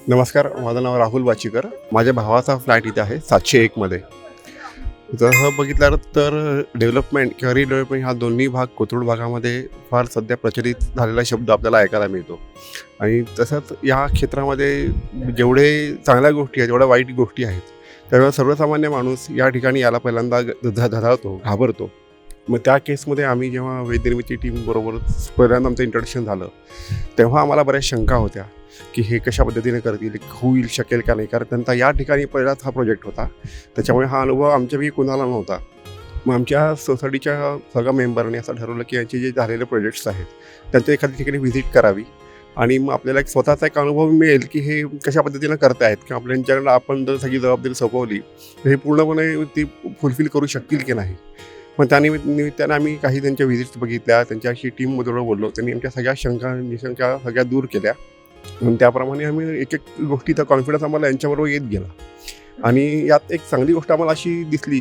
नमस्कार, माझं नाव राहुल वाचीकर. माझ्या भावाचा फ्लॅट इथे आहे 701 मध्ये. जसं बघितलं तर डेव्हलपमेंट किंवा रिडेव्हलपमेंट हा दोन्ही भाग कोथरूड भागामध्ये फार सध्या प्रचलित झालेला शब्द आपल्याला ऐकायला मिळतो. आणि तसंच या क्षेत्रामध्ये जेवढे चांगल्या गोष्टी आहेत तेवढ्या वाईट गोष्टी आहेत. त्यामुळे सर्वसामान्य माणूस या ठिकाणी यायला पहिल्यांदा धडावतो, घाबरतो. मग त्या केसमध्ये आम्ही जेव्हा वेदनिर्मिती टीमबरोबर पहिल्यांदा आमचं इंट्रोडक्शन झालं, तेव्हा आम्हाला बऱ्याच शंका होत्या की हे कशा पद्धतीने करतील, होईल शकेल का नाही. कारण त्यांचा या ठिकाणी पहिलाच हा प्रोजेक्ट होता. त्याच्यामुळे हा अनुभव आमच्यापैकी कुणाला नव्हता. मग आमच्या सोसायटीच्या सगळ्या मेंबरने असं ठरवलं की यांचे जे झालेले प्रोजेक्ट्स आहेत त्यांच्या एखाद्या ठिकाणी व्हिजिट करावी आणि मग आपल्याला एक स्वतःचा एक अनुभव मिळेल की हे कशा पद्धतीनं करतायत किंवा आपल्याच्याकडं आपण जर सगळी जबाबदारी सोपवली तर हे पूर्णपणे ती फुलफिल करू शकतील की नाही. मग निमित्तानं आम्ही काही त्यांच्या व्हिजिट्स बघितल्या, त्यांच्याशी टीमबरोबर बोललो. त्यांनी आमच्या सगळ्या शंका निशंका सगळ्या दूर केल्या. आणि त्याप्रमाणे आम्ही एक एक गोष्टीचा कॉन्फिडन्स आम्हाला यांच्याबरोबर येत गेला. आणि यात एक चांगली गोष्ट आम्हाला अशी दिसली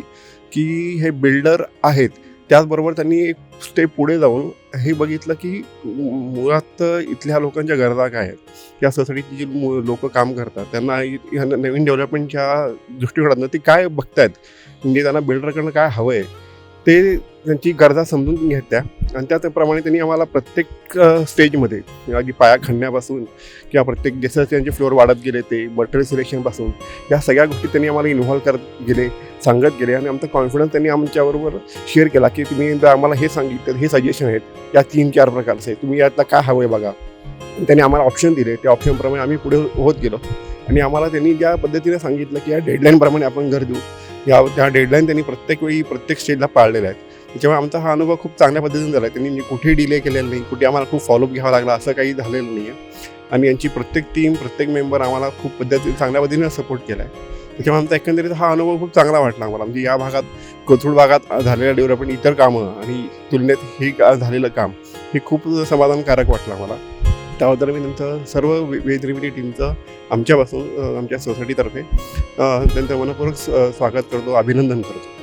की हे बिल्डर आहेत, त्याचबरोबर त्यांनी एक स्टेप पुढे जाऊन हे बघितलं की मुळात इथल्या लोकांच्या गरजा काय आहेत, या सोसायटीची जी लोकं काम करतात त्यांना ह्या नवीन डेव्हलपमेंटच्या दृष्टिकोनातनं ते काय बघतायत, म्हणजे त्यांना बिल्डरकडनं काय हवं आहे ते त्यांची गरजा समजून घेतल्या. आणि त्याप्रमाणे त्यांनी आम्हाला प्रत्येक स्टेजमध्ये अगदी पाया खणण्यापासून किंवा प्रत्येक जसं त्यांचे फ्लोअर वाढत गेले ते मटेरियल सिलेक्शनपासून या सगळ्या गोष्टी त्यांनी आम्हाला इन्व्हॉल्व करत गेले, सांगत गेले. आणि आमचा कॉन्फिडन्स त्यांनी आमच्याबरोबर शेअर केला की तुम्ही आम्हाला हे सांगितलं, हे सजेशन आहेत, या 3-4 प्रकारचे तुम्ही यातला काय हवं आहे बघा. त्यांनी आम्हाला ऑप्शन दिले, त्या ऑप्शनप्रमाणे आम्ही पुढे होत गेलो. आणि आम्हाला त्यांनी ज्या पद्धतीने सांगितलं की या डेडलाईनप्रमाणे आपण घर देऊ, त्या डेडलाईन त्यांनी प्रत्येक वेळी प्रत्येक स्टेजला पाळलेल्या आहेत. त्याच्यामुळे आमचा हा अनुभव खूप चांगल्या पद्धतीने झाला आहे. त्यांनी कुठेही डिले केलेला नाही, कुठे आम्हाला खूप फॉलोअप घ्यावा लागला असं काही झालेलं नाही आहे. आणि यांची प्रत्येक टीम, प्रत्येक मेंबर आम्हाला खूप चांगल्या पद्धतीने सपोर्ट केला आहे. त्याच्यामुळे आमचा एकंदरीत हा अनुभव खूप चांगला वाटला आम्हाला. म्हणजे या भागात कोथरूड भागात झालेल्या डेव्हलपमेंट इतर कामं आणि तुलनेत हे झालेलं काम हे खूप समाधानकारक वाटलं आम्हाला. त्याबद्दल मी त्यांचं सर्व वेदनिर्मिती टीमचं आमच्यापासून आमच्या सोसायटीतर्फे त्यांचं मनपूर्वक स्वागत करतो, अभिनंदन करतो.